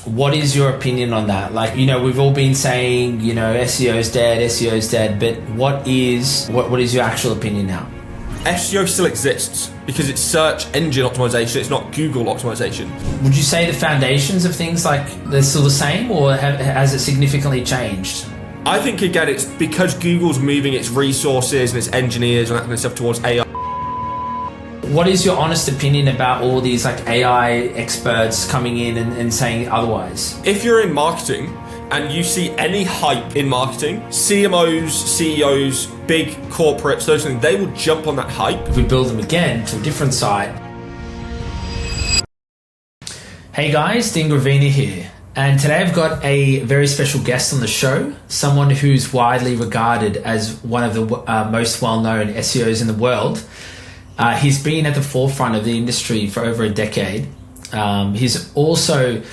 what is your opinion on that? Like, we've all been saying, SEO's dead, but what is your actual opinion now? SEO still exists because it's search engine optimization, it's not Google optimization. Would you say the foundations of things, like, they're still the same, or has it significantly changed? I think, again, it's because Google's moving its resources and its engineers and that kind of stuff towards AI. What is your honest opinion about all these like AI experts coming in and saying otherwise? If you're in marketing and you see any hype in marketing, CMOs, CEOs, big corporates, those things, they will jump on that hype. If we build them again to a different site. Hey guys, Dean Gravina here. And today I've got a very special guest on the show, someone who's widely regarded as one of the most well-known SEOs in the world. He's been at the forefront of the industry for over a decade. He's also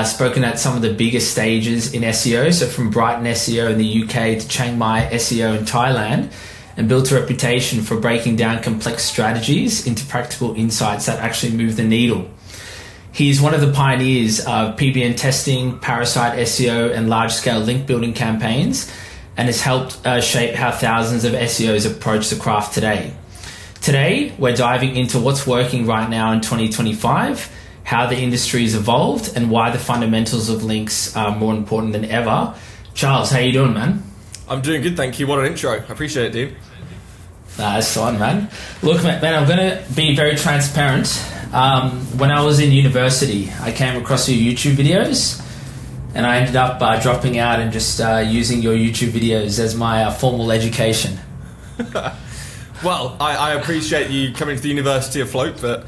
spoken at some of the biggest stages in SEO, so from Brighton SEO in the UK to Chiang Mai SEO in Thailand, and built a reputation for breaking down complex strategies into practical insights that actually move the needle. He's one of the pioneers of PBN testing, parasite SEO, and large-scale link building campaigns, and has helped shape how thousands of SEOs approach the craft today. Today, we're diving into what's working right now in 2025, how the industry's evolved, and why the fundamentals of links are more important than ever. Charles, how you doing, man? I'm doing good, thank you. What an intro. I appreciate it, dude. That's fun, man. Look, man, I'm going to be very transparent. When I was in university, I came across your YouTube videos, and I ended up dropping out and just using your YouTube videos as my formal education. Well, I appreciate you coming to the University of Float, but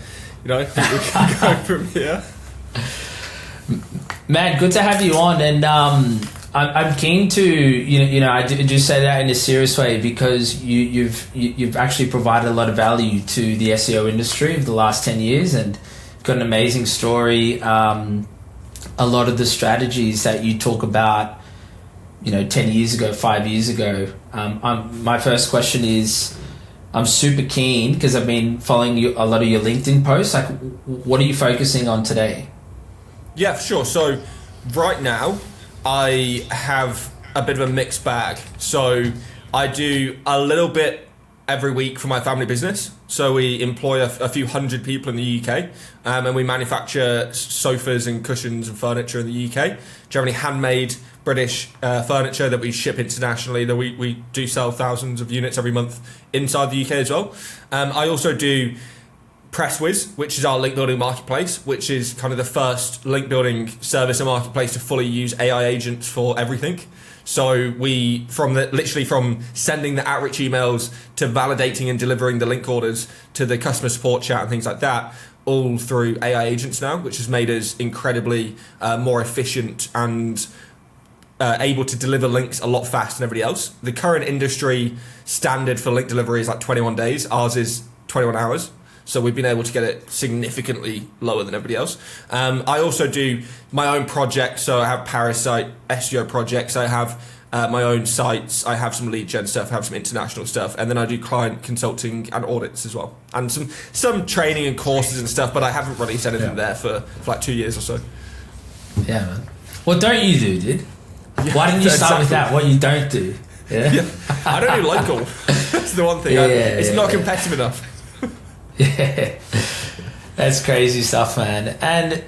I think we can go from here. Man, good to have you on, and I'm keen to I do say that in a serious way because you've actually provided a lot of value to the SEO industry over the last 10 years, and got an amazing story. A lot of the strategies that you talk about, 10 years ago, 5 years ago. My first question is, I'm super keen because I've been following a lot of your LinkedIn posts. Like, what are you focusing on today? Yeah, for sure. So right now, I have a bit of a mixed bag. So I do a little bit every week for my family business. So we employ a few hundred people in the UK, and we manufacture sofas and cushions and furniture in the UK. Generally handmade British furniture that we ship internationally, that we do sell thousands of units every month inside the UK as well. I also do PressWiz, which is our link building marketplace, which is kind of the first link building service and marketplace to fully use AI agents for everything. So we, literally from sending the outreach emails to validating and delivering the link orders to the customer support chat and things like that, all through AI agents now, which has made us incredibly more efficient and able to deliver links a lot faster than everybody else. The current industry standard for link delivery is like 21 days. Ours is 21 hours. So we've been able to get it significantly lower than everybody else. I also do my own projects. So I have Parasite SEO projects. I have my own sites. I have some lead gen stuff. I have some international stuff. And then I do client consulting and audits as well. And some training and courses and stuff, but I haven't released anything there for like 2 years or so. Yeah, man. What don't you do, dude? Yeah, why didn't you start with that? What you don't do? Yeah. I don't do local. That's the one thing. It's not competitive enough. Yeah, that's crazy stuff, man. And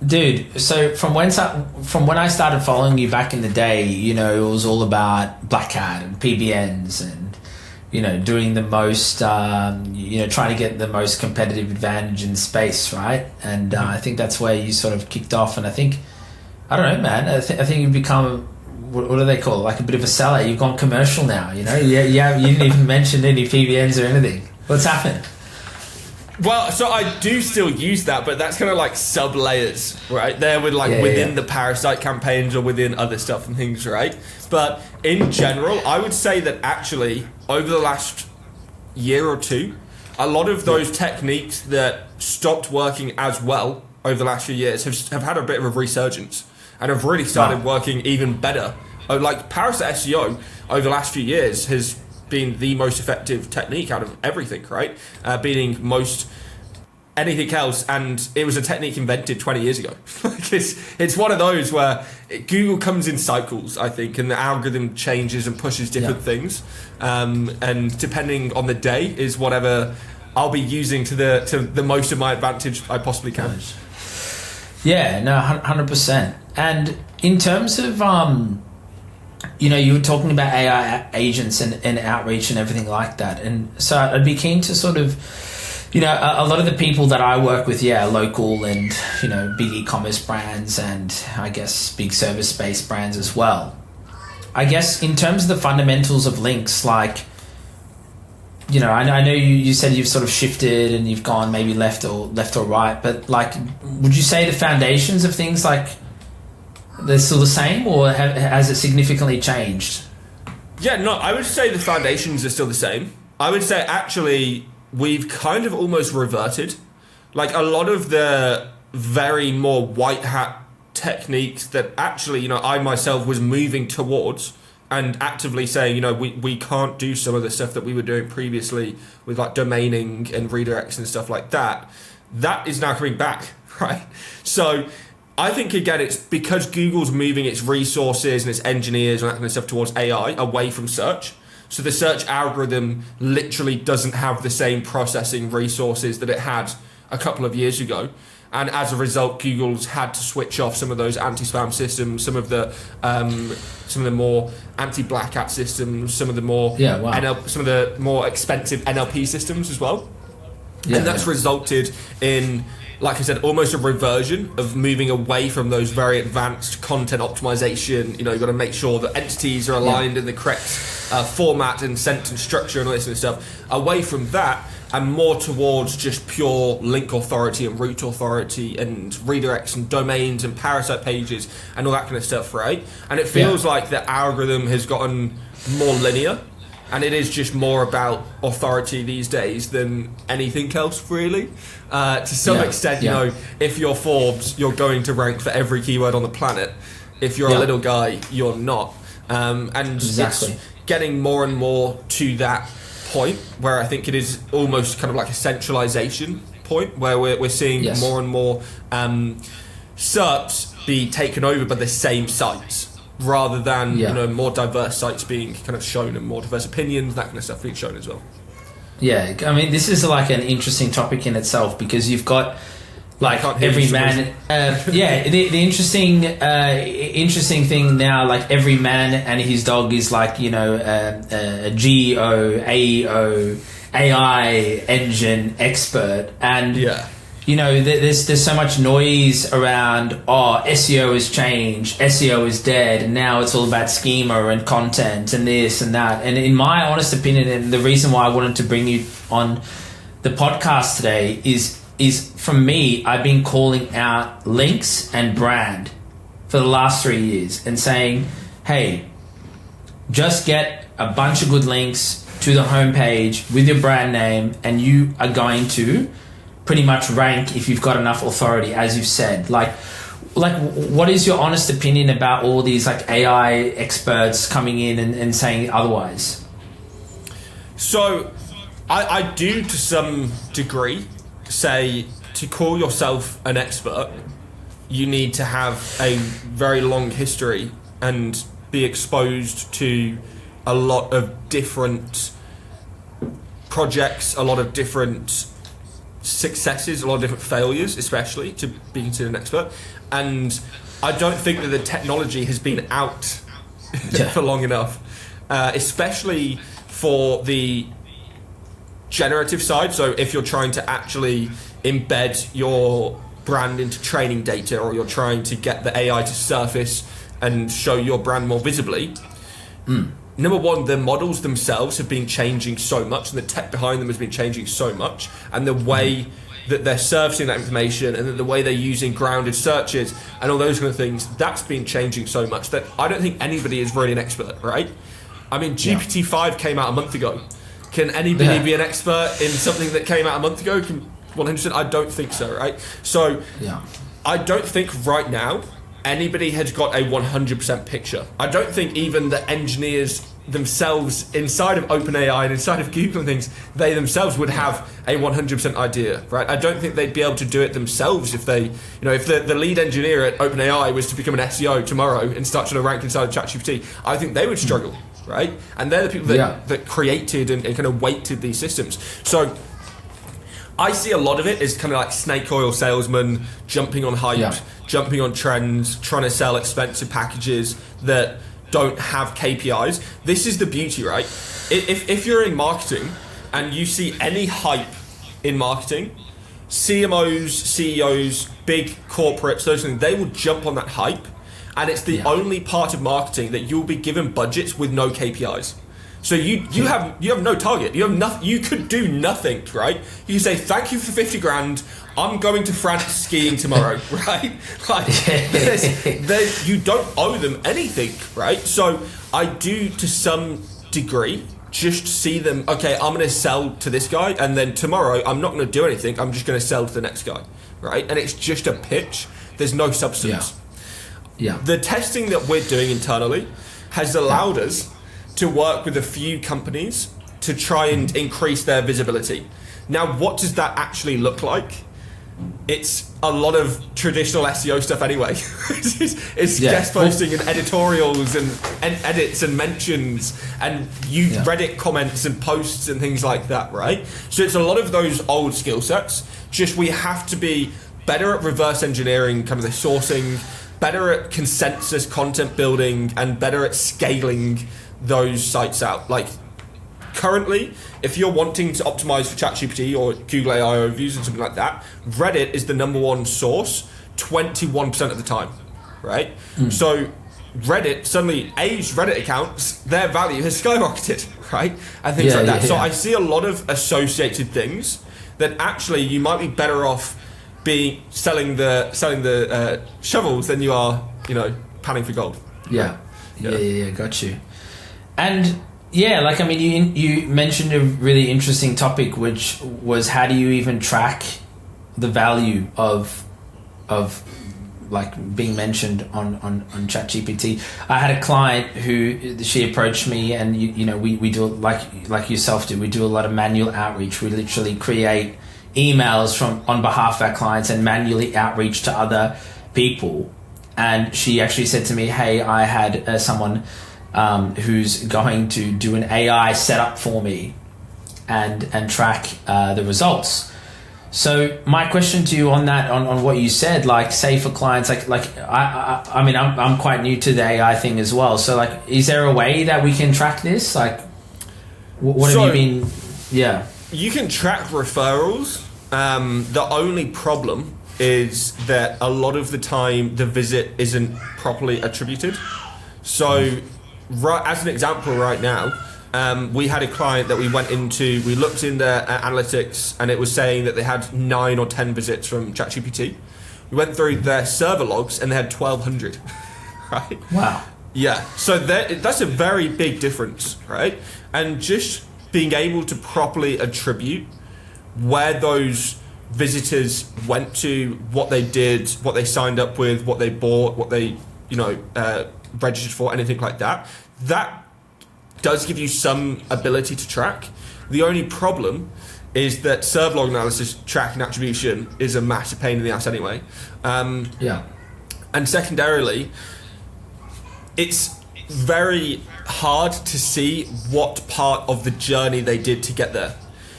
dude, so from when I started following you back in the day, it was all about Black Hat and PBNs and doing the most, trying to get the most competitive advantage in space, right? And I think that's where you sort of kicked off. And I think, I don't know, man. I think you've become, what do they call it? Like a bit of a seller. You've gone commercial now. You didn't even mention any PBNs or anything. What's happened? Well, so I do still use that, but that's kind of like sub layers, right? They're within the Parasite campaigns or within other stuff and things, right? But in general, I would say that actually over the last year or two, a lot of those techniques that stopped working as well over the last few years have had a bit of a resurgence and have really started working even better. Like Parasite SEO over the last few years has been the most effective technique out of everything, right? Being most anything else, and it was a technique invented 20 years ago. Like it's one of those where Google comes in cycles, I think, and the algorithm changes and pushes different things, and depending on the day is whatever I'll be using to the most of my advantage I possibly can. Yeah, no, 100%. And in terms of you were talking about AI agents and outreach and everything like that, and so I'd be keen to sort of, a lot of the people that I work with, local and, big e-commerce brands and I guess big service-based brands as well. I guess in terms of the fundamentals of links, like, I know you said you've sort of shifted and you've gone maybe left or right, but like, would you say the foundations of things, like, they're still the same, or has it significantly changed? Yeah, no, I would say the foundations are still the same. I would say actually we've kind of almost reverted. Like a lot of the very more white hat techniques that actually, I myself was moving towards and actively saying, we can't do some of the stuff that we were doing previously with like domaining and redirects and stuff like that. That is now coming back, right? So I think, again, it's because Google's moving its resources and its engineers and that kind of stuff towards AI away from search. So the search algorithm literally doesn't have the same processing resources that it had a couple of years ago. And as a result, Google's had to switch off some of those anti-spam systems, some of the more anti-black hat systems, some of the more some of the more expensive NLP systems as well. And that's resulted in, like I said, almost a reversion of moving away from those very advanced content optimization. You've got to make sure that entities are aligned in the correct format and sentence structure and all this kind of stuff. Away from that and more towards just pure link authority and route authority and redirects and domains and parasite pages and all that kind of stuff, right? And it feels like the algorithm has gotten more linear. And it is just more about authority these days than anything else, really. To some extent, if you're Forbes, you're going to rank for every keyword on the planet. If you're a little guy, you're not. And it's getting more and more to that point where I think it is almost kind of like a centralization point where we're seeing more and more SERPs be taken over by the same sites, rather than more diverse sites being kind of shown and more diverse opinions, that kind of stuff being shown as well. Yeah, I mean, this is like an interesting topic in itself because you've got like every man. The interesting thing now, like every man and his dog is like a GEO, AEO, AI engine expert, and there's so much noise around, SEO has changed, SEO is dead, and now it's all about schema and content and this and that. And in my honest opinion, and the reason why I wanted to bring you on the podcast today is from me, I've been calling out links and brand for the last 3 years and saying, hey, just get a bunch of good links to the homepage with your brand name and you are going to pretty much rank if you've got enough authority, as you've said. Like what is your honest opinion about all these like AI experts coming in and saying otherwise? So I do to some degree say to call yourself an expert, you need to have a very long history and be exposed to a lot of different projects, a lot of different successes, a lot of different failures, especially to be considered an expert. And I don't think that the technology has been out for long enough, especially for the generative side. So if you're trying to actually embed your brand into training data, or you're trying to get the AI to surface and show your brand more visibly, number one, the models themselves have been changing so much, and the tech behind them has been changing so much, and the way that they're surfacing that information and the way they're using grounded searches and all those kind of things, that's been changing so much that I don't think anybody is really an expert, right? I mean, GPT-5 came out a month ago. Can anybody be an expert in something that came out a month ago? 100%, I don't think so, right? So I don't think right now anybody has got a 100% picture. I don't think even the engineers themselves inside of OpenAI and inside of Google and things, they themselves would have a 100% idea, right? I don't think they'd be able to do it themselves if they, if the lead engineer at OpenAI was to become an SEO tomorrow and start trying to rank inside of ChatGPT. I think they would struggle, right? And they're the people that created and kind of weighted these systems. So I see a lot of it as kind of like snake oil salesmen jumping on hype, jumping on trends, trying to sell expensive packages that don't have KPIs. This is the beauty, right? If you're in marketing and you see any hype in marketing, CMOs, CEOs, big corporates, those things, they will jump on that hype, and it's the only part of marketing that you'll be given budgets with no KPIs. So you have no target. You have nothing. You could do nothing, right? You can say thank you for 50 grand. I'm going to France skiing tomorrow, right? Like you don't owe them anything, right? So I do, to some degree, just see them. Okay, I'm going to sell to this guy, and then tomorrow I'm not going to do anything. I'm just going to sell to the next guy, right? And it's just a pitch. There's no substance. Yeah. The testing that we're doing internally has allowed us to work with a few companies to try and increase their visibility. Now, what does that actually look like? It's a lot of traditional SEO stuff anyway. it's guest posting and editorials and edits and mentions and Reddit comments and posts and things like that, right? So it's a lot of those old skill sets. Just we have to be better at reverse engineering, kind of the sourcing, better at consensus content building, and better at scaling those sites out. Like currently, if you're wanting to optimize for ChatGPT or Google AI overviews and something like that, Reddit is the number one source 21% of the time, right? So Reddit, suddenly aged Reddit accounts, their value has skyrocketed, right? And things like that. So I see a lot of associated things that actually you might be better off being selling the shovels than you are, panning for gold. Yeah, got you. And you mentioned a really interesting topic, which was how do you even track the value of like being mentioned on ChatGPT. I had a client who she approached me, and we do like yourself do. We do a lot of manual outreach. We literally create emails on behalf of our clients and manually outreach to other people. And she actually said to me, "Hey, I had someone who's going to do an AI setup for me and track the results." So my question to you on that, on what you said, like say for clients, I'm quite new to the AI thing as well. So like, is there a way that we can track this? Like, what have you been? Yeah, you can track referrals. The only problem is that a lot of the time the visit isn't properly attributed. So as an example right now, we had a client that we looked in their analytics, and it was saying that they had 9 or 10 visits from ChatGPT. We went through their server logs and they had 1,200, right? Wow. Yeah, so that's a very big difference, right? And just being able to properly attribute where those visitors went to, what they did, what they signed up with, what they bought, what they, registered for, anything like that, that does give you some ability to track. The only problem is that server log analysis, tracking attribution is a massive pain in the ass anyway. And secondarily, it's very hard to see what part of the journey they did to get there.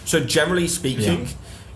So generally speaking,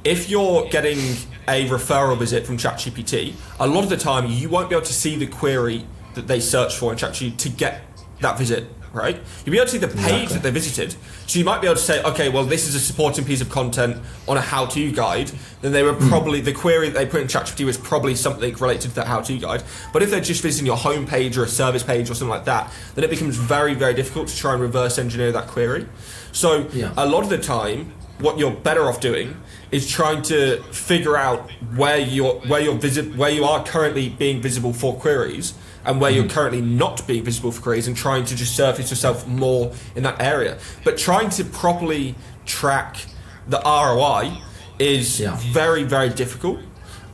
if you're getting a referral visit from ChatGPT, a lot of the time you won't be able to see the query that they search for in ChatGPT to get that visit, right? You'll be able to see the page that they visited. So you might be able to say, okay, well, this is a supporting piece of content on a how-to guide. Then they were probably, the query that they put in ChatGPT was probably something related to that how-to guide. But if they're just visiting your homepage or a service page or something like that, then it becomes very, very difficult to try and reverse engineer that query. So a lot of the time, what you're better off doing is trying to figure out where you are currently being visible for queries, and where you're currently not being visible for queries, and trying to just surface yourself more in that area. But trying to properly track the ROI is very, very difficult.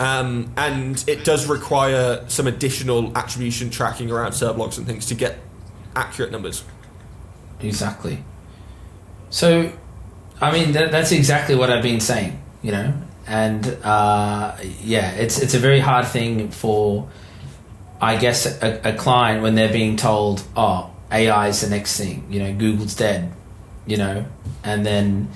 And it does require some additional attribution tracking around server logs and things to get accurate numbers. Exactly. So, I mean, that's exactly what I've been saying, you know, and it's a very hard thing for, I guess, a client when they're being told, oh, AI is the next thing, you know, Google's dead, you know, and then,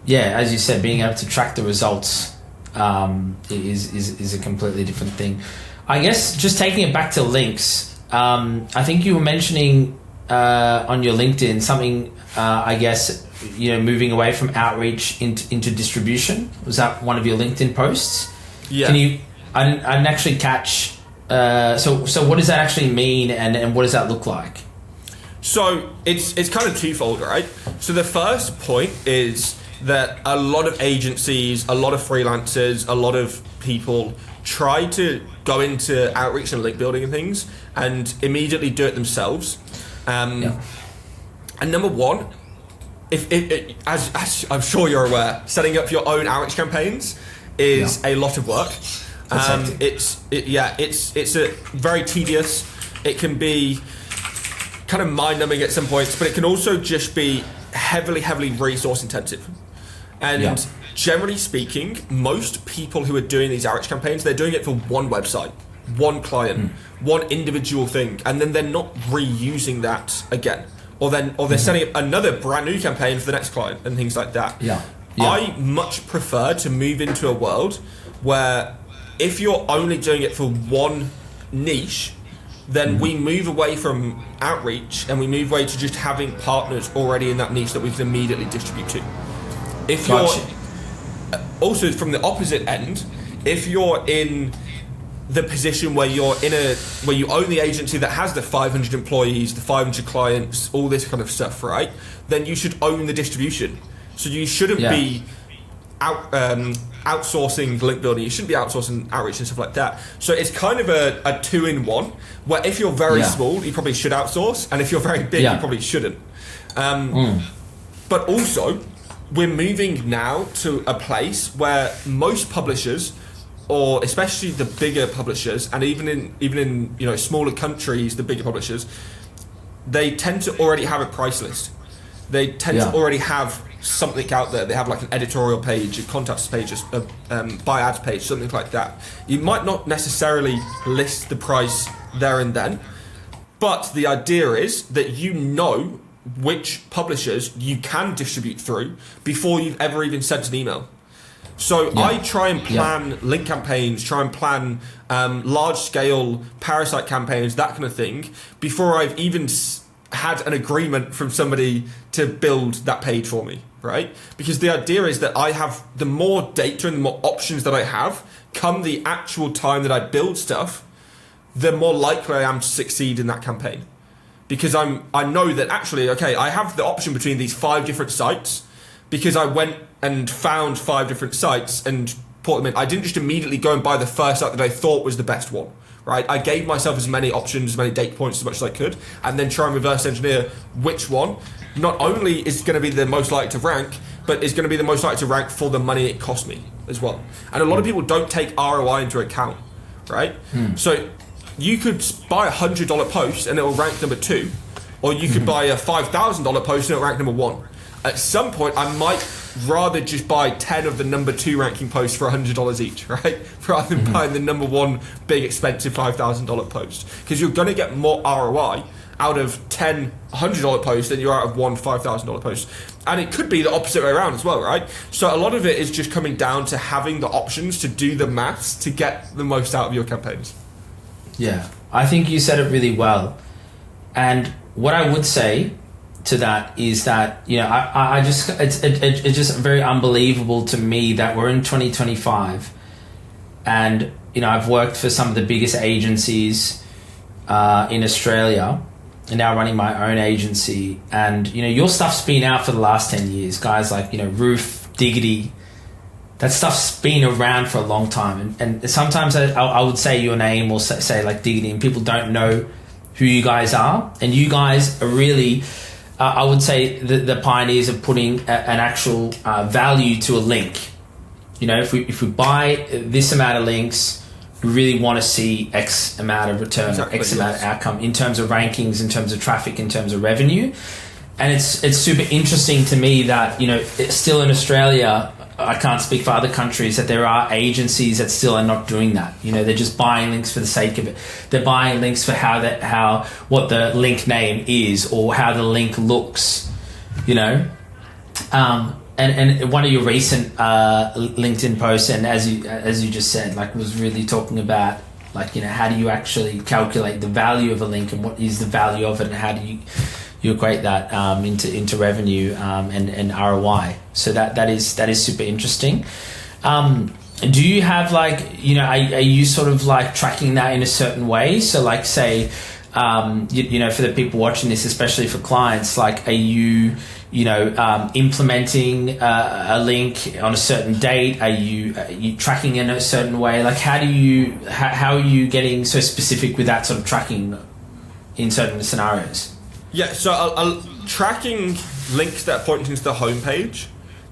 as you said, being able to track the results is a completely different thing. I guess just taking it back to links, I think you were mentioning on your LinkedIn something, I guess, you know, moving away from outreach into distribution. Was that one of your LinkedIn posts? Yeah. I didn't actually catch. So what does that actually mean, and what does that look like? So it's kind of twofold, right? So the first point is that a lot of agencies, a lot of freelancers, a lot of people try to go into outreach and link building and things and immediately do it themselves. And number one, as I'm sure you're aware, setting up your own outreach campaigns is a lot of work. It's a very tedious. It can be kind of mind-numbing at some points, but it can also just be heavily resource intensive. And generally speaking, most people who are doing these outreach campaigns, they're doing it for one website, one client, one individual thing, and then they're not reusing that again. Or they're setting up another brand new campaign for the next client and things like that. I much prefer to move into a world where if you're only doing it for one niche, then we move away from outreach and we move away to just having partners already in that niche that we can immediately distribute to. If you're also from the opposite end, if you're in the position where you own the agency that has the 500 employees, the 500 clients, all this kind of stuff, right? Then you should own the distribution. So you shouldn't be outsourcing link building. You shouldn't be outsourcing outreach and stuff like that. So it's kind of a two-in-one, where if you're very small, you probably should outsource, and if you're very big, you probably shouldn't. But also, we're moving now to a place where most publishers, or especially the bigger publishers, and even in you know smaller countries, the bigger publishers, they tend to already have a price list. They tend to already have something out there. They have like an editorial page, a contacts page, a buy ads page, something like that. You might not necessarily list the price there and then, but the idea is that you know which publishers you can distribute through before you've ever even sent an email. So I try and plan link campaigns, try and plan large-scale parasite campaigns, that kind of thing, before I've even had an agreement from somebody to build that page for me, right? Because the idea is that I have the more data and the more options that I have, come the actual time that I build stuff, the more likely I am to succeed in that campaign. Because I know that actually, okay, I have the option between these 5 different sites because I went and found 5 different sites and put them in. I didn't just immediately go and buy the first site that I thought was the best one, right? I gave myself as many options, as many data points as much as I could, and then try and reverse engineer which one not only is going to be the most likely to rank, but is going to be the most likely to rank for the money it cost me as well. And a lot of people don't take ROI into account, right? So you could buy a $100 post and it will rank number 2, or you could buy a $5,000 post and it will rank number 1. At some point, I might rather just buy 10 of the number 2 ranking posts for $100 each, right? Rather than buying the number 1 big expensive $5,000 post, because you're going to get more ROI out of 10 $100 posts than you are out of one $5,000 post. And it could be the opposite way around as well, right? So a lot of it is just coming down to having the options to do the maths to get the most out of your campaigns. Yeah, I think you said it really well. And what I would say to that is that, you know, I just, it's just very unbelievable to me that we're in 2025 and, you know, I've worked for some of the biggest agencies in Australia and now running my own agency, and, you know, your stuff's been out for the last 10 years, guys like, you know, Roof, Diggity, that stuff's been around for a long time. And sometimes I would say your name or say like Diggity and people don't know who you guys are. And you guys are really, I would say, the pioneers of putting an actual value to a link. You know, if we buy this amount of links, we really want to see X amount of return, X amount of outcome in terms of rankings, in terms of traffic, in terms of revenue. And it's super interesting to me that, it's still in Australia, I can't speak for other countries, that there are agencies that still are not doing that. They're just buying links for the sake of it. They're buying links for what the link name is or how the link looks, And one of your recent LinkedIn posts, and as you just said, was really talking about how do you actually calculate the value of a link and what is the value of it and how do you equate that into revenue and ROI. So that is super interesting. Do you have are you sort of tracking that in a certain way? So say for the people watching this, especially for clients, are you implementing a link on a certain date? Are you tracking in a certain way? How are you getting so specific with that sort of tracking in certain scenarios? Yeah, so tracking links that point into the homepage,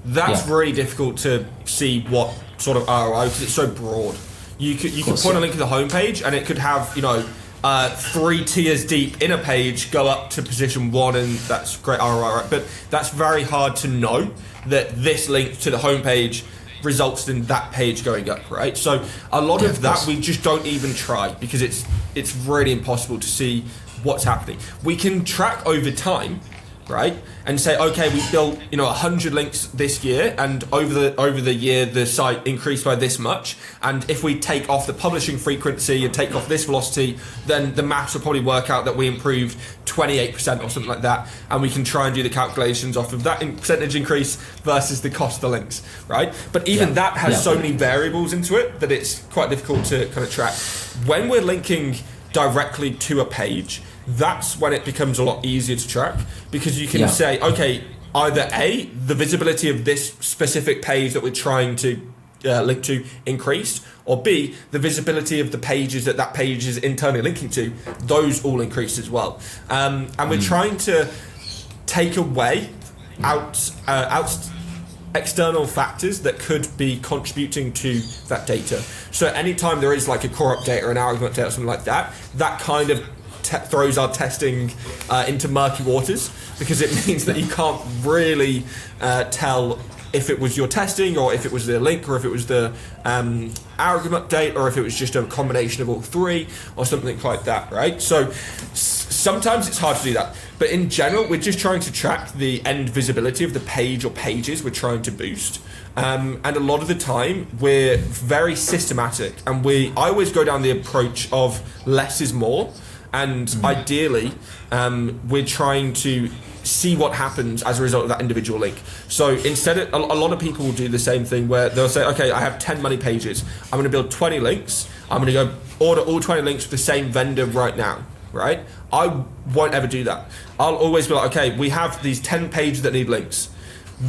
that's really difficult to see what sort of ROI, because it's so broad. You could point a link to the homepage and it could have 3 tiers deep in a page go up to position 1, and that's great ROI, right? But that's very hard to know that this link to the homepage results in that page going up, right? So a lot of that we just don't even try, because it's really impossible to see what's happening. We can track over time, right? And say, okay, we built 100 links this year, and over the year the site increased by this much. And if we take off the publishing frequency and take off this velocity, then the maths will probably work out that we improved 28% or something like that. And we can try and do the calculations off of that percentage increase versus the cost of the links, right? But even that has so many variables into it that it's quite difficult to kind of track. When we're linking directly to a page, that's when it becomes a lot easier to track, because you can say, okay, either A, the visibility of this specific page that we're trying to link to increased, or B, the visibility of the pages that page is internally linking to, those all increase as well. And we're trying to take away external factors that could be contributing to that data. So anytime there is a core update or an algorithm update or something like that, that kind of throws our testing into murky waters, because it means that you can't really tell if it was your testing, or if it was the link, or if it was the algorithm update, or if it was just a combination of all three or something like that, right? So sometimes it's hard to do that, but in general we're just trying to track the end visibility of the page or pages we're trying to boost. And a lot of the time we're very systematic, and I always go down the approach of less is more. And ideally, we're trying to see what happens as a result of that individual link. So instead of, a lot of people will do the same thing where they'll say, okay, I have 10 money pages. I'm going to build 20 links. I'm going to go order all 20 links with the same vendor right now, right? I won't ever do that. I'll always be like, okay, we have these 10 pages that need links.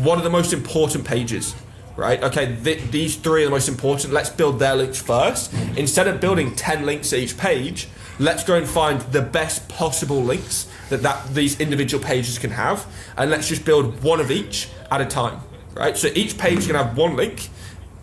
What are the most important pages? Right? Okay, these 3 are the most important. Let's build their links first. Instead of building 10 links at each page, let's go and find the best possible links that these individual pages can have, and let's just build one of each at a time, right? So each page can have one link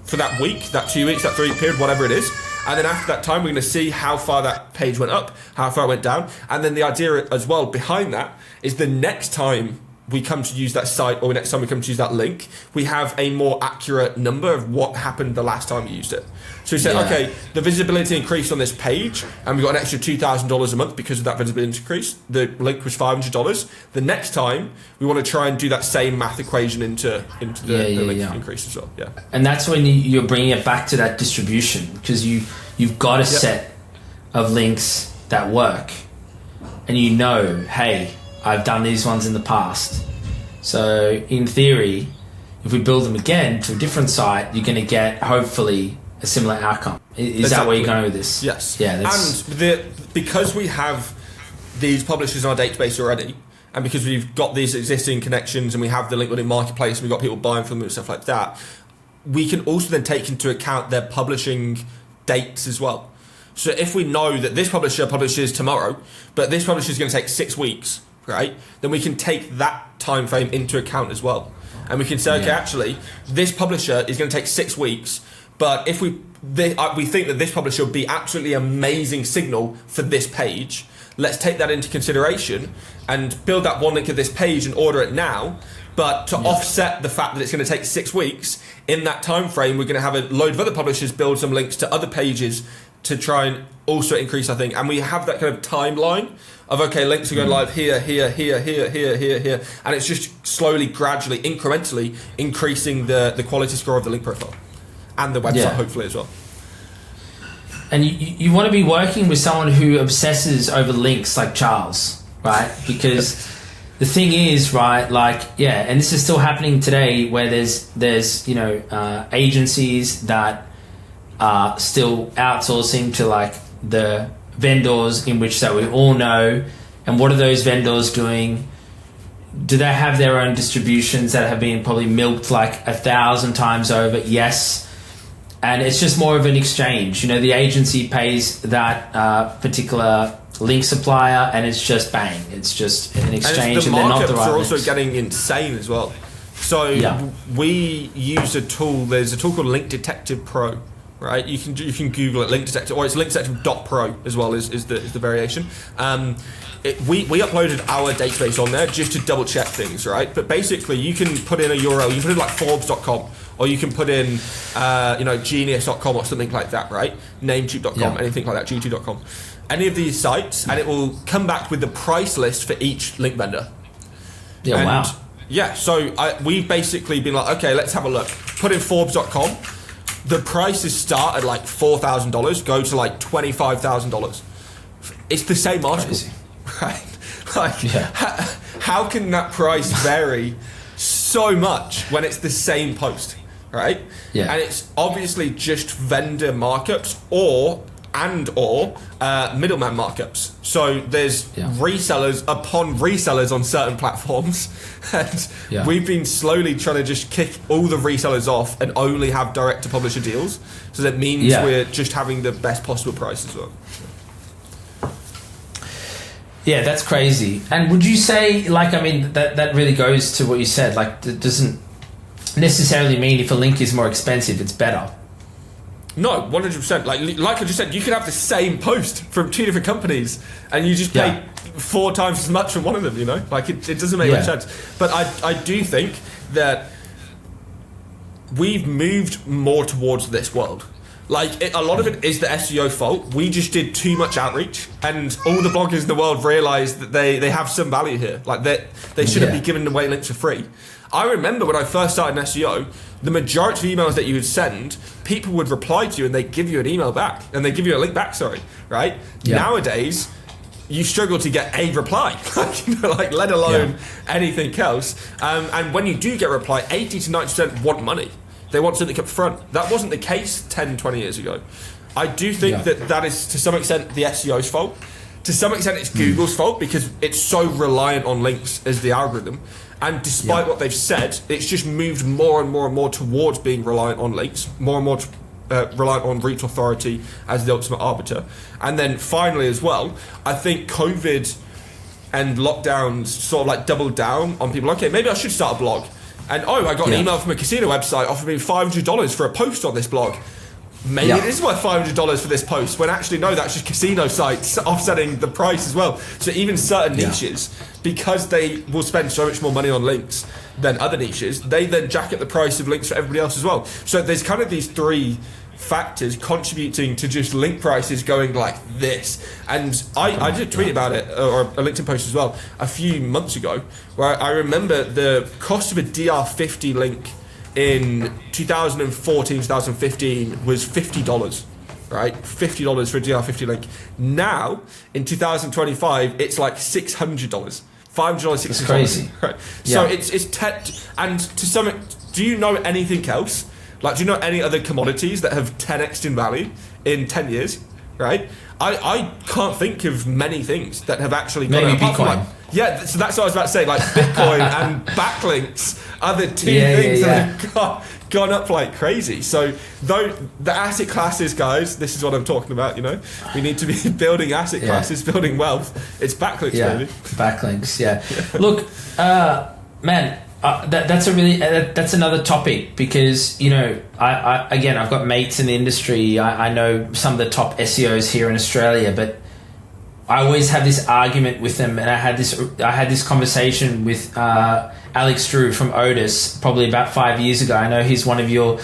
for that week, that 2 weeks, that 3 week period, whatever it is. And then after that time, we're going to see how far that page went up, how far it went down. And then the idea as well behind that is the next time we come to use that site, or next time we come to use that link, we have a more accurate number of what happened the last time we used it. So we say, okay, the visibility increased on this page, and we got an extra $2,000 a month because of that visibility increase. The link was $500. The next time, we want to try and do that same math equation into the link increase as well. Yeah, and that's when you're bringing it back to that distribution, because you've got a set of links that work, and hey, I've done these ones in the past. So in theory, if we build them again to a different site, you're going to get hopefully a similar outcome. Is that where you're going with this? Yes. Yeah. And because we have these publishers in our database already, and because we've got these existing connections and we have the link building marketplace and we've got people buying from them and stuff like that, we can also then take into account their publishing dates as well. So if we know that this publisher publishes tomorrow, but this publisher is going to take 6 weeks, right? Then we can take that time frame into account as well. And we can say, okay, actually, this publisher is going to take 6 weeks, but if we think that this publisher would be absolutely amazing signal for this page, let's take that into consideration and build that one link of this page and order it now. But to offset the fact that it's going to take 6 weeks, in that time frame, we're going to have a load of other publishers build some links to other pages to try and also increase our thing. And we have that kind of timeline of, okay, links are going live here, here, here, here, here, here, here. And it's just slowly, gradually, incrementally increasing the quality score of the link profile and the website, hopefully, as well. And you want to be working with someone who obsesses over links like Charles, right? Because the thing is, right, like, and this is still happening today where there's agencies that are still outsourcing to like the vendors in which that we all know. And what are those vendors doing? Do they have their own distributions that have been probably milked like 1,000 times over? Yes. And it's just more of an exchange. The agency pays that particular link supplier, and it's just bang. It's just an exchange, and they're not the right. The markups are also getting insane as well. So we use a tool. There's a tool called Link Detective Pro, right? You can Google it, Link Detective, or it's linkdetective.pro as well is the variation. We uploaded our database on there just to double check things, right? But basically, you can put in a URL. You can put in like Forbes.com, or you can put in Genius.com or something like that, right? Nametube.com, anything like that, G2.com. Any of these sites, and it will come back with the price list for each link vendor. So we've basically been like, okay, let's have a look. Put in Forbes.com. The prices start at like $4,000, go to like $25,000. It's the same article. Crazy. Right? Like, how can that price vary so much when it's the same post, right? Yeah. And it's obviously just vendor markups or middleman markups. So there's resellers upon resellers on certain platforms, and we've been slowly trying to just kick all the resellers off and only have direct to publisher deals. So that means we're just having the best possible price as well. Yeah, that's crazy. And would you say, like, I mean, that really goes to what you said, like, it doesn't necessarily mean if a link is more expensive, it's better. No, 100%. Like I just said, you could have the same post from 2 different companies and you just pay 4 times as much from one of them, Like, it doesn't make much sense. But I do think that we've moved more towards this world. Like, a lot of it is the SEO fault. We just did too much outreach, and all the bloggers in the world realised that they have some value here. Like, they shouldn't be giving away links for free. I remember when I first started in SEO, the majority of emails that you would send, people would reply to you and they'd give you an email back, and they'd give you a link back, right? Yeah. Nowadays, you struggle to get a reply, let alone anything else. And when you do get a reply, 80 to 90% want money. They want something up front. That wasn't the case 10, 20 years ago. I do think that is, to some extent, the SEO's fault. To some extent, it's Google's fault because it's so reliant on links as the algorithm. And despite what they've said, it's just moved more and more and more towards being reliant on links, more and more reliant on reach authority as the ultimate arbiter. And then finally as well, I think COVID and lockdowns sort of like doubled down on people. Okay, maybe I should start a blog. And I got an email from a casino website offering me $500 for a post on this blog. Maybe it is worth $500 for this post, when actually, no, that's just casino sites offsetting the price as well. So even certain niches, because they will spend so much more money on links than other niches, they then jack up the price of links for everybody else as well. So there's kind of these 3 factors contributing to just link prices going like this. And I did a tweet about it, or a LinkedIn post as well, a few months ago, where I remember the cost of a DR50 link in 2014, 2015 was $50, right? $50 for a DR50 link. Now, in 2025, it's like $600. $500, $600. It's crazy. Right? So it's and to some, do you know anything else? Like, do you know any other commodities that have 10x'd in value in 10 years, right? I can't think of many things that have actually gone maybe up. Bitcoin. So that's what I was about to say. Like, Bitcoin and backlinks are the 2 things that have gone up like crazy. So, though the asset classes, guys, this is what I'm talking about. We need to be building asset classes, building wealth. It's backlinks, baby. Backlinks. Look, man. That's another topic, because I've got mates in the industry. I know some of the top SEOs here in Australia, but I always have this argument with them, and I had this conversation with Alex Drew from Otis probably about 5 years ago. I know he's one of your,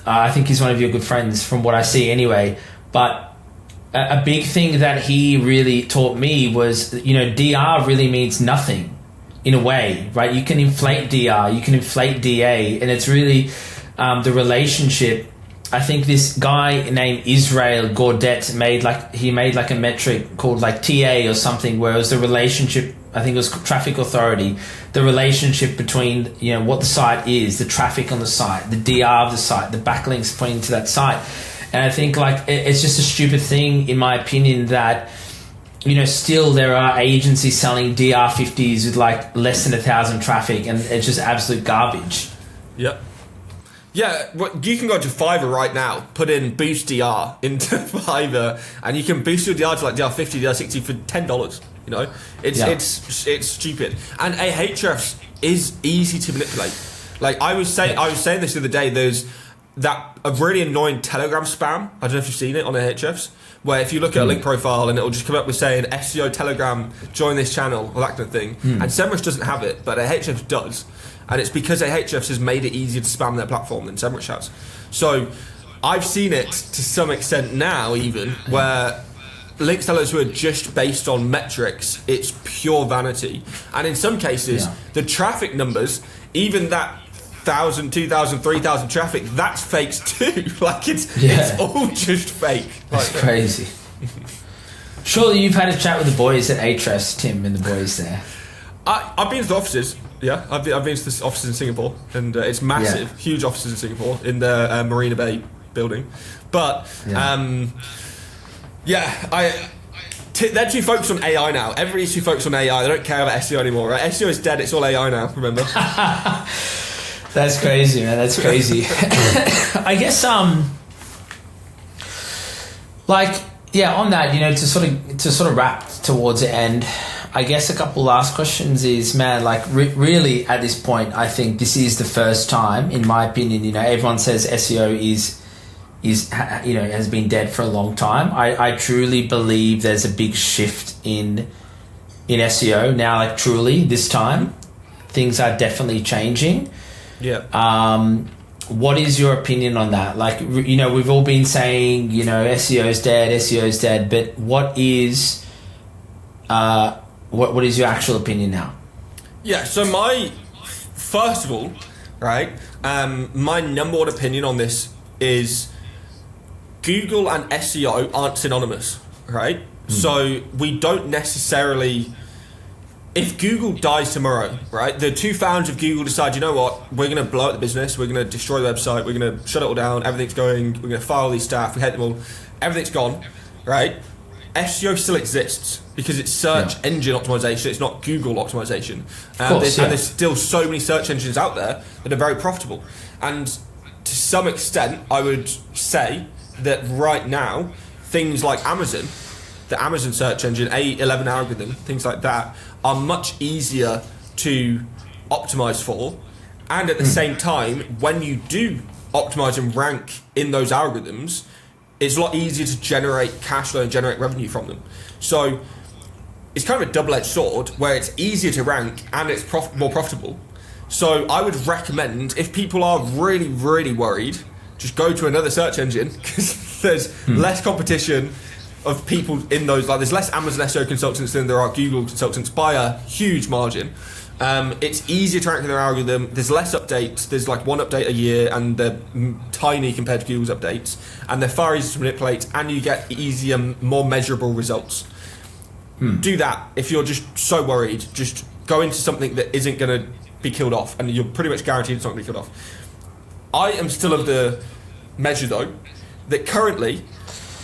I think he's one of your good friends from what I see anyway. But a big thing that he really taught me was, DR really means nothing in a way, right? You can inflate DR, you can inflate DA, and it's really the relationship. I think this guy named Israel Gaudet made a metric called like TA or something, where it was the relationship, I think it was traffic authority, the relationship between, what the site is, the traffic on the site, the DR of the site, the backlinks pointing to that site. And I think it's just a stupid thing, in my opinion, that, still there are agencies selling DR50s with like less than 1,000 traffic, and it's just absolute garbage. Yep. Yeah, well, you can go to Fiverr right now, put in boost DR into Fiverr, and you can boost your DR to like DR50, DR60 for $10. It's stupid. And Ahrefs is easy to manipulate. Like I was saying this the other day. There's a really annoying Telegram spam. I don't know if you've seen it on Ahrefs, where if you look at a link profile and it'll just come up with saying SEO Telegram, join this channel, or that kind of thing. And SEMrush doesn't have it, but Ahrefs does. And it's because Ahrefs has made it easier to spam their platform than SEMrush has. So I've seen it to some extent now, even where link sellers who are just based on metrics, it's pure vanity. And in some cases, the traffic numbers, even that 1,000, 2,000, 3,000 traffic, that's fakes too. It's all just fake. That's crazy. Surely you've had a chat with the boys at Ahrefs, Tim, and the boys there. I've been to the offices. Yeah, I've been to the offices in Singapore, and it's massive, huge offices in Singapore in the Marina Bay building. But they're too focused on AI now. Everybody's too focused on AI. They don't care about SEO anymore, right? SEO is dead. It's all AI now. Remember? That's crazy, man. That's crazy. I guess on that, to sort of wrap towards the end, I guess a couple last questions is, man, really at this point, I think this is the first time, in my opinion, everyone says SEO has been dead for a long time. I truly believe there's a big shift in SEO now, truly this time. Things are definitely changing. Yeah. What is your opinion on that? We've all been saying, SEO is dead, but what is your actual opinion now? Yeah, so first of all, right, my number one opinion on this is Google and SEO aren't synonymous, right? So we don't necessarily, if Google dies tomorrow, right, the two founders of Google decide, you know what, we're going to blow up the business, we're going to destroy the website, we're going to shut it all down, everything's going, we're going to fire all these staff, we hate them all, everything's gone, right? SEO still exists because it's search engine optimization, it's not Google optimization. And there's still so many search engines out there that are very profitable. And to some extent, I would say that right now, things like Amazon, the Amazon search engine, A11 algorithm, things like that, are much easier to optimize for. And at the same time, when you do optimize and rank in those algorithms, it's a lot easier to generate cash flow and generate revenue from them. So it's kind of a double-edged sword where it's easier to rank and it's more profitable. So I would recommend, if people are really, really worried, just go to another search engine because there's less competition of people in those. There's less Amazon SEO consultants than there are Google consultants by a huge margin. It's easier to rank in their algorithm. There's less updates. There's one update a year, and they're tiny compared to Google's updates. And they're far easier to manipulate, and you get easier, more measurable results. Do that. If you're just so worried, just go into something that isn't going to be killed off, and you're pretty much guaranteed it's not going to be killed off. I am still of the measure, though, that currently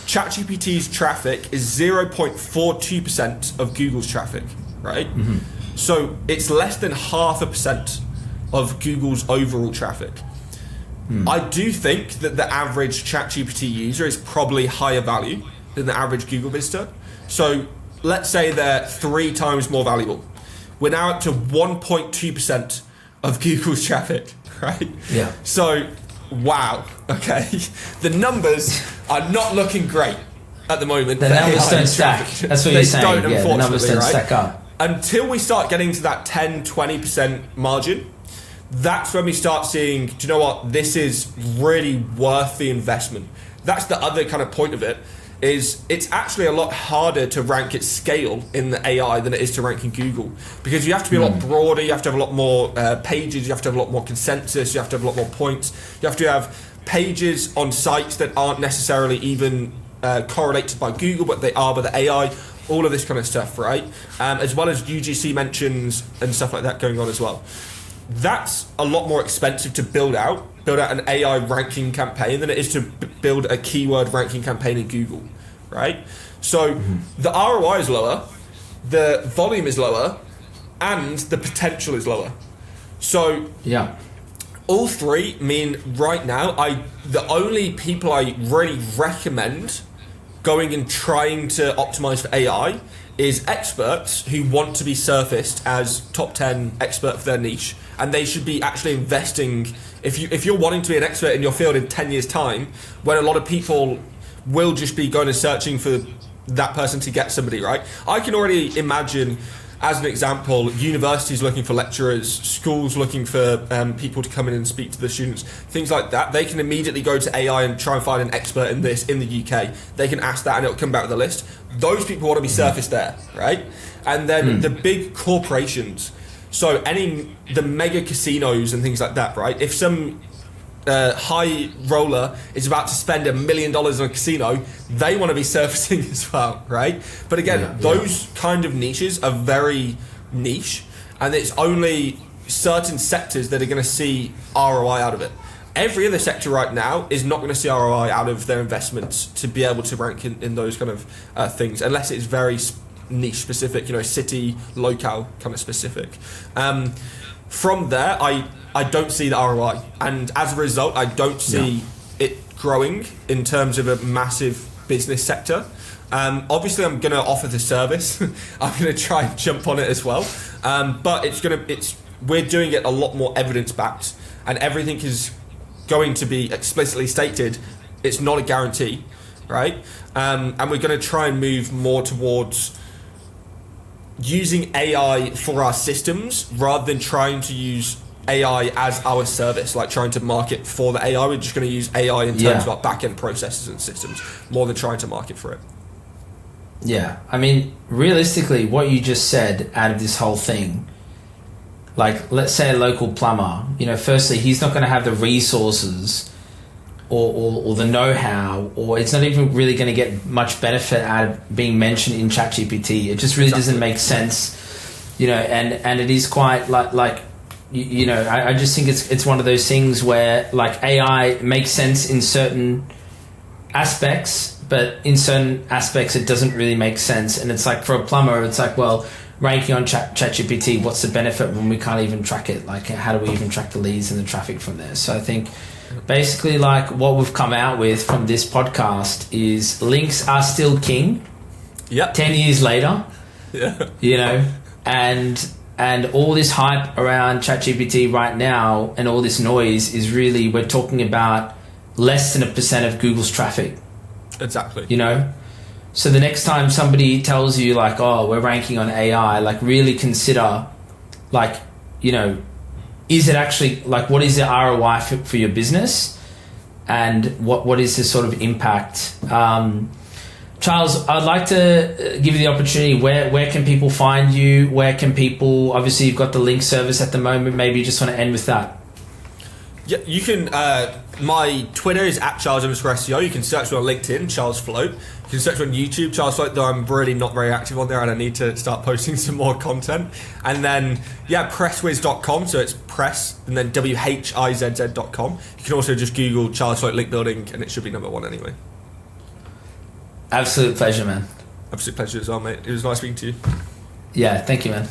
ChatGPT's traffic is 0.42% of Google's traffic, right? So it's less than 0.5% of Google's overall traffic. I do think that the average ChatGPT user is probably higher value than the average Google visitor. So let's say they're 3 times more valuable. We're now up to 1.2% of Google's traffic, right? Yeah. So, wow, okay. The numbers are not looking great. at the moment. The numbers don't stack. That's what you're saying. Yeah, the numbers don't stack up. Until we start getting to that 10-20% margin, that's when we start seeing, do you know what, this is really worth the investment. That's the other kind of point of it, is it's actually a lot harder to rank at scale in the AI than it is to rank in Google, because you have to be a lot broader, you have to have a lot more pages, you have to have a lot more consensus, you have to have a lot more points, you have to have pages on sites that aren't necessarily even correlated by Google, but they are by the AI, all of this kind of stuff, right? As well as UGC mentions and stuff like that going on as well. That's a lot more expensive to build out an AI ranking campaign than it is to build a keyword ranking campaign in Google, right? So the ROI is lower, the volume is lower, and the potential is lower. So yeah, all three mean right now, the only people I really recommend going and trying to optimize for AI is experts who want to be surfaced as top 10 expert for their niche, and they should be actually investing. If you're wanting to be an expert in your field in 10 years time, when a lot of people will just be going and searching for that person to get somebody, right? I can already imagine, as an example, universities looking for lecturers, schools looking for people to come in and speak to the students, things like that. They can immediately go to AI and try and find an expert in this in the UK. They can ask that and it'll come back with a list. Those people want to be surfaced there, right? And then the big corporations, so the mega casinos and things like that, right? If some high roller is about to spend $1 million on a casino, they want to be surfacing as well, right? But again, those kind of niches are very niche, and it's only certain sectors that are going to see ROI out of it. Every other sector right now is not going to see ROI out of their investments to be able to rank in those kind of things, unless it's very niche specific, city, locale kind of specific. From there, I don't see the ROI, and as a result, I don't see it growing in terms of a massive business sector. Obviously, I'm going to offer the service. I'm going to try and jump on it as well, but we're doing it a lot more evidence backed, and everything is going to be explicitly stated. It's not a guarantee, right? And we're going to try and move more towards using AI for our systems rather than trying to use AI as our service, like trying to market for the AI. We're just going to use AI in terms of our back-end processes and systems more than trying to market for it. Yeah, I mean, realistically, what you just said out of this whole thing, like, let's say a local plumber, firstly, he's not going to have the resources or the know-how, or it's not even really going to get much benefit out of being mentioned in ChatGPT. It just really doesn't make sense, and it is quite like I just think it's one of those things where, like, AI makes sense in certain aspects, but in certain aspects it doesn't really make sense. And it's like, for a plumber, it's like, well, ranking on ChatGPT, what's the benefit when we can't even track it? Like, how do we even track the leads and the traffic from there? So I think basically, like, what we've come out with from this podcast is links are still king. 10 years later. And all this hype around ChatGPT right now and all this noise is really, we're talking about less than 1% of Google's traffic. Exactly. So the next time somebody tells you, like, oh, we're ranking on AI, like, really consider, like, is it actually, like, what is the ROI for your business, and what is the sort of impact? Charles, I'd like to give you the opportunity. Where can people find you? Where can people, obviously you've got the link service at the moment, maybe you just want to end with that. Yeah, you can, my Twitter is @Charles_SEO. You can search me on LinkedIn, Charles Floate. You can search me on YouTube, Charles Floate, though I'm really not very active on there and I need to start posting some more content. And then, presswiz.com, so it's press and then WHIZZ.com. You can also just Google Charles Floate link building and it should be number one anyway. Absolute pleasure, man. Absolute pleasure as well, mate. It was nice speaking to you. Yeah, thank you, man.